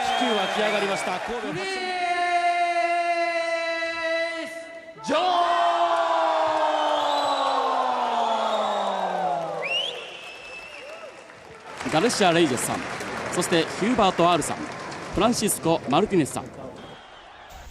気球湧き上がりました。神戸ジョーンガルシア・レイジェスさん、そしてヒューバート・アールさん、フランシスコ・マルティネスさん。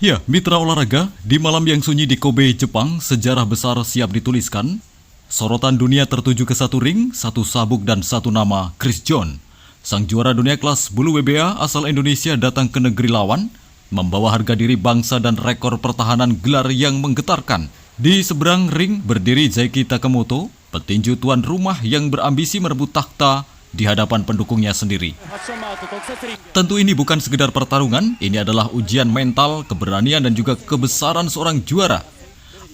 Ya, mitra olahraga, di malam yang sunyi di Kobe, Jepang, sejarah besar siap dituliskan. Sorotan dunia tertuju ke satu ring, satu sabuk dan satu nama, Chris John. Sang juara dunia kelas bulu WBA asal Indonesia datang ke negeri lawan, membawa harga diri bangsa dan rekor pertahanan gelar yang menggetarkan. Di seberang ring berdiri Zaiki Takemoto, petinju tuan rumah yang berambisi merebut takhta di hadapan pendukungnya sendiri. Tentu ini bukan sekedar pertarungan, ini adalah ujian mental, keberanian dan juga kebesaran seorang juara.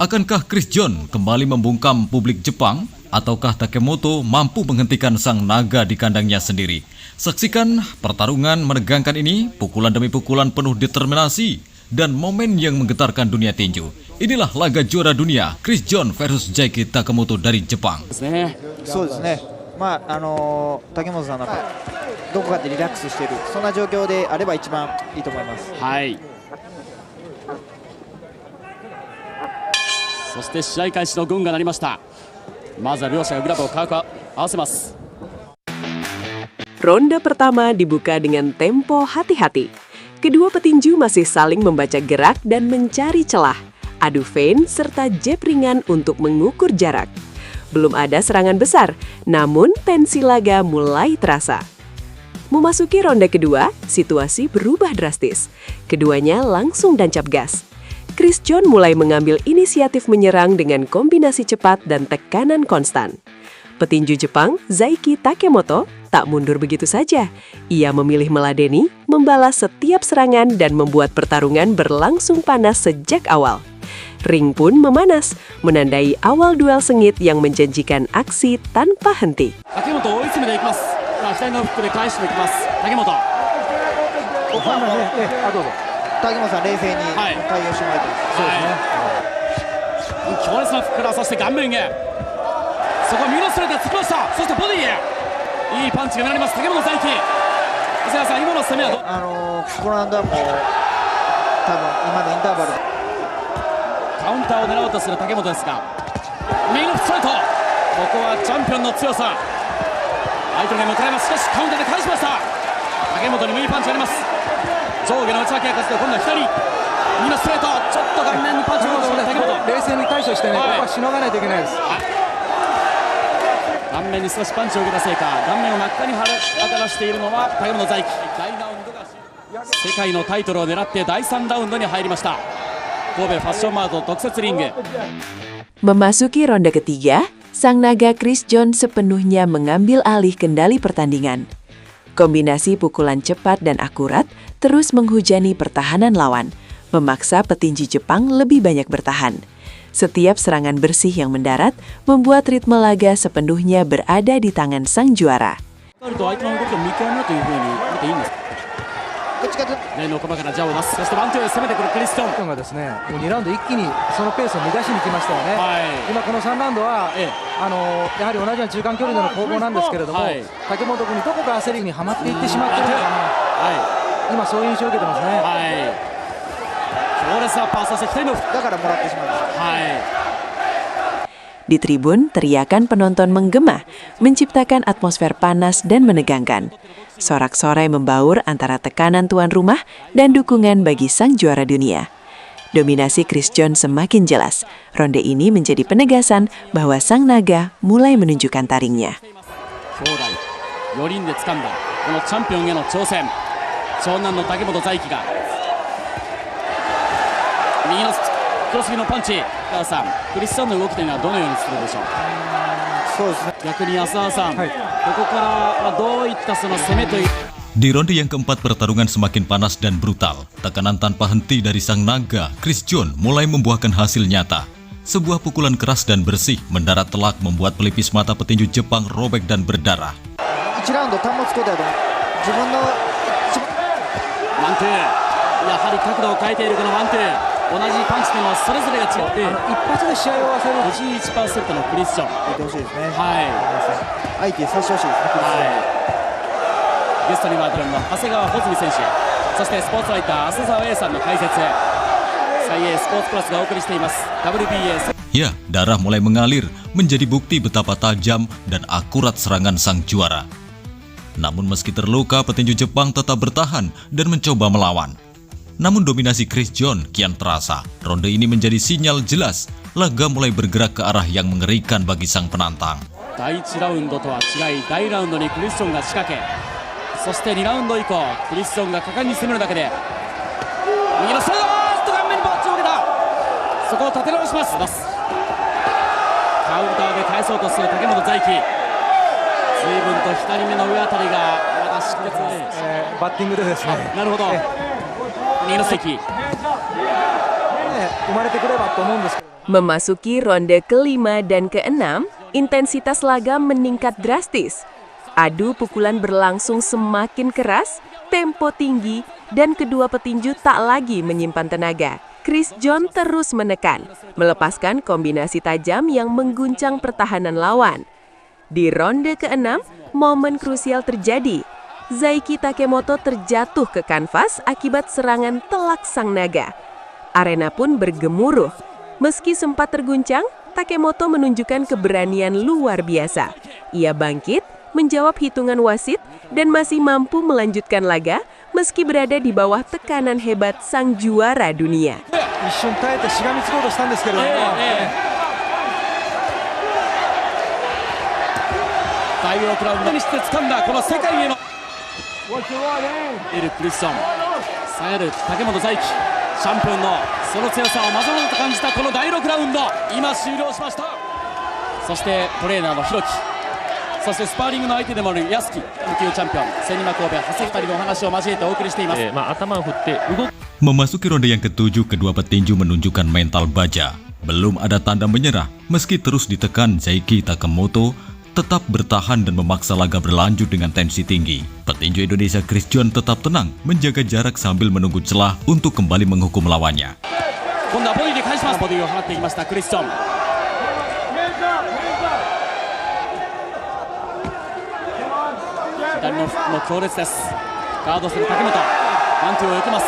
Akankah Chris John kembali membungkam publik Jepang, ataukah Takemoto mampu menghentikan sang naga di kandangnya sendiri? Saksikan pertarungan menegangkan ini, pukulan demi pukulan penuh determinasi, dan momen yang menggetarkan dunia tinju. Inilah laga juara dunia, Chris John versus Zaiki Takemoto dari Jepang. 竹本さんなんかどこかでリラックスしているそんな状況であれば一番いいと思います。はい。そして試合開始のゴンが鳴りました。まずは両者がグラブを合わせます。 Ronde pertama dibuka dengan tempo hati-hati. Kedua petinju masih saling membaca gerak dan mencari celah, adu feint serta jab ringan untuk mengukur jarak. Belum ada serangan besar, namun tensi laga mulai terasa. Memasuki ronde kedua, situasi berubah drastis. Keduanya langsung tancap gas. Chris John mulai mengambil inisiatif menyerang dengan kombinasi cepat dan tekanan konstan. Petinju Jepang, Zaiki Takemoto, tak mundur begitu saja. Ia memilih meladeni, membalas setiap serangan dan membuat pertarungan berlangsung panas sejak awal. Ring pun memanas, menandai awal duel sengit yang menjanjikan aksi tanpa henti. Takemotoさん冷静に対応してもらいたいです。そうですね。強烈なフックからそして顔面へ。そこは右のストレートがつきました。そしてボディへ。いいパンチが見られます竹本大輝。伊勢谷さん今の攻めはこのラウンドはもう多分今のインターバルカウンターを狙おうとする竹本ですが、右のストレート。ここはチャンピオンの強さ。相手が向かいます。しかしカウンターで返しました。竹本に右パンチがあります。上下の内訳がかつて今度は左右のストレート、ちょっと顔面にパンチを打って竹本冷静に対処してね、ここはしのがないといけないです。顔面に少しパンチを受けたせいか、顔面を真っ赤に当たらしているのは竹本大輝。第ラウンドが世界のタイトルを狙って第3ラウンドに入りました。神戸ファッションマート特設リング。 Memasuki ronde ketiga, sang naga Chris John sepenuhnya mengambil alih kendali pertandingan. Kombinasi pukulan cepat dan akurat terus menghujani pertahanan lawan, memaksa petinju Jepang lebih banyak bertahan. Setiap serangan bersih yang mendarat membuat ritme laga sepenuhnya berada di tangan sang juara. 例の駒からジャを出す。そしてワンツーで攻めてくるクリスチョンがですね、もう2ラウンド一気にそのペースを乱しに来ましたよね。今この3ラウンドは、やはり同じような中間距離での攻防なんですけれども、竹本君にどこか焦りにはまっていってしまっているのかな、今そういう印象を受けてますね。強烈なパー、そして左のだからもらってしまう。Di tribun, teriakan penonton menggema, menciptakan atmosfer panas dan menegangkan. Sorak-sorai membaur antara tekanan tuan rumah dan dukungan bagi sang juara dunia. Dominasi Chris John semakin jelas. Ronde ini menjadi penegasan bahwa sang naga mulai menunjukkan taringnya. 4人で掴んだこのチャンピオンへの挑戦。長男の竹本大輝が右のクロス気味のパンチ。川さん、クリスチャンの動きというのはどのようにするでしょう。そうですね。逆に安田さん、ここからどういったその攻めという。 Di ronde yang keempat pertarungan semakin panas dan brutal. Tekanan tanpa henti dari sang naga, Chris John, mulai membuahkan hasil nyata. Sebuah pukulan keras dan bersih mendarat telak membuat pelipis mata petinju Jepang robek dan berdarah. 1ラウンド保つことやと自分のワンツー、やはり角度を変えているこのワンツー。同じパンチでもそれぞれが違って一発で試合を終わせる 51% のクリスチョン。入れてほしいですね。相手にさせてほしいですね。ゲストにはドラムの長谷川穂積選手。そしてスポーツライター浅沢 A さんの解説、サイエースポーツプラスがお送りしています WBA。 Ya, darah mulai mengalir menjadi bukti betapa tajam dan akurat serangan sang juara. Namun meski terluka, petinju Jepang tetap bertahan dan mencoba melawan. Namun dominasi Chris John kian terasa. Ronde ini menjadi sinyal jelas laga mulai bergerak ke arah yang mengerikan bagi sang penantang. 第1ラウンドとは違い、第ラウンドにクリスチョンが仕掛け、そして2ラウンド以降クリスチョンが果敢に攻めるだけで、右のストレート、顔面にパンチを受けた。そこを立て直します。カウンターで返そうとする竹本大輝、随分と左目の上あたりがまだ出血、バッティングでですね、なるほど、右の関、生まれてくればと思うんですけど。 Memasuki ronde kelima dan keenam, intensitas laga meningkat drastis. Adu pukulan berlangsung semakin keras, tempo tinggi, dan kedua petinju tak lagi menyimpan tenaga. Chris John terus menekan, melepaskan kombinasi tajam yang mengguncang pertahanan lawan. Di ronde keenam, momen krusial terjadi. Zaiki Takemoto terjatuh ke kanvas akibat serangan telak sang naga. Arena pun bergemuruh. Meski sempat terguncang, Takemoto menunjukkan keberanian luar biasa. Ia bangkit, menjawab hitungan wasit, dan masih mampu melanjutkan laga meski berada di bawah tekanan hebat sang juara dunia. 一瞬耐えてしがみつこうとしたんですけれども、第6ラウンドにして掴んだこの世界へのエル・クリスチョン、下がる竹本大輝、チャンピオンのその強さをまざまざと感じたこの第6ラウンド、今終了しました。そしてトレーナーの弘樹、そしてスパーリングの相手でもある安木、無級チャンピオン千里神戸長谷2人のお話を交えてお送りしています。頭を振って動く。 Memasuki ronde yang ketujuh, kedua petinju menunjukkan mental baja. Belum ada tanda menyerah, meski terus ditekan, Zaiki Takemoto tetap bertahan dan memaksa laga berlanjut dengan tensi tinggi. Petinju Indonesia Chris John tetap tenang, menjaga jarak sambil menunggu celah untuk kembali menghukum lawannya. 今度はボディで返します。ボディを放っていきましたクリスチョン。左のフックも強烈です。ガードする竹本、ワンツーを受けます。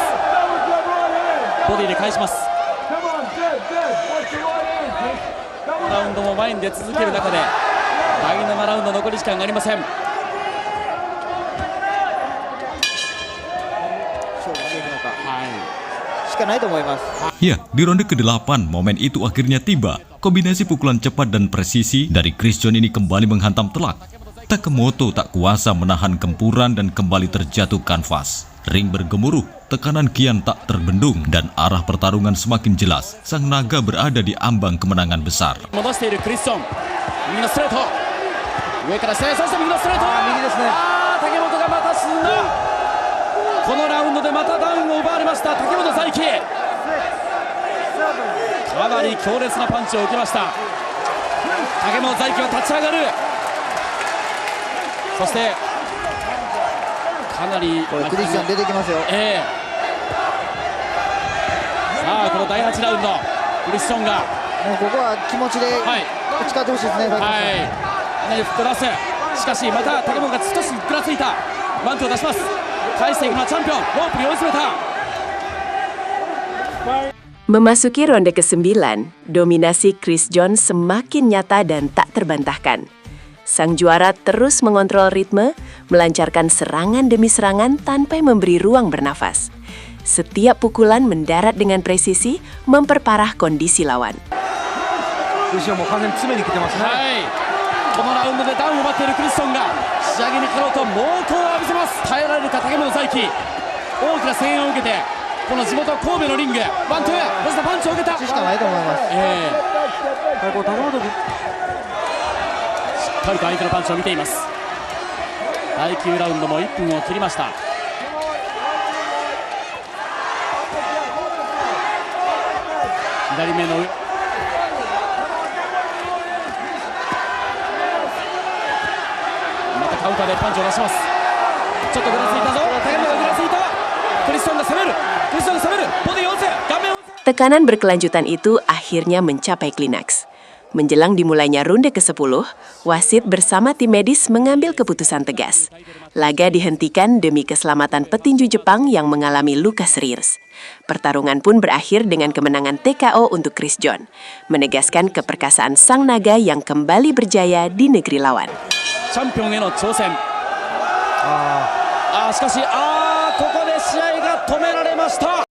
ボディで返します。ラウンドも前に出続ける中で第7ラウンド残り時間がありません。勝負していくのか、しかないと思います。 Ya, di ronde ke-8, momen itu akhirnya tiba. Kombinasi pukulan cepat dan presisi dari Chris John ini kembali menghantam telak. Takemoto tak kuasa menahan gempuran dan kembali terjatuh kanvas. Ring bergemuruh, tekanan kian tak terbendung, dan arah pertarungan semakin jelas. Sang naga berada di ambang kemenangan besar. 戻しているクリスチョン、右のストレート、上からしてそして右のストレート、右ですね。竹本がまた進んだ。このラウンドでまたダウンを奪われました竹本大輝。かなり強烈なパンチを受けました。竹本大輝は立ち上がる。そしてかなりこれクリスチャン出てきますよ。さあこの第8ラウンド、クリスチョンがもうここは気持ちで打ち勝ってほしいですね。かなりフット出す。しかしまた竹本が少しぐらついた。ワンツーを出します。返していくのはチャンピオン、ロープに追い詰めた。 Memasuki ronde ke-9, dominasi Chris John semakin nyata dan tak terbantahkan. Sang juara terus mengontrol ritme, melancarkan serangan demi serangan tanpa memberi ruang bernafas. Setiap pukulan mendarat dengan presisi, memperparah kondisi lawan. 後ろも完全に詰めに来てますね。このラウンドでダウンを奪っているクリスチョンが仕上げにかろうと猛攻を浴びせます。耐えられるか竹本大輝、大きな声援を受けてこの地元神戸のリング、ワンツー、そしてパンチを受けた。しかないと思います。こう高本君しっかりと相手のパンチを見ています。第9ラウンドも1分を切りました。左目の上、またカウンターでパンチを出します。ちょっとぐらついたぞ。竹本がぐらついた。クリスチョンが攻める。クリスチョンが攻める。ボディを打つ。顔面を。 Tekanan berkelanjutan itu akhirnya mencapai klinaks. Menjelang dimulainya ronde ke-10, wasit bersama tim medis mengambil keputusan tegas. Laga dihentikan demi keselamatan petinju Jepang yang mengalami luka serius. Pertarungan pun berakhir dengan kemenangan TKO untuk Chris John, menegaskan keperkasaan sang naga yang kembali berjaya di negeri lawan. チャンピオンへの挑戦。しかしここで試合が止められました。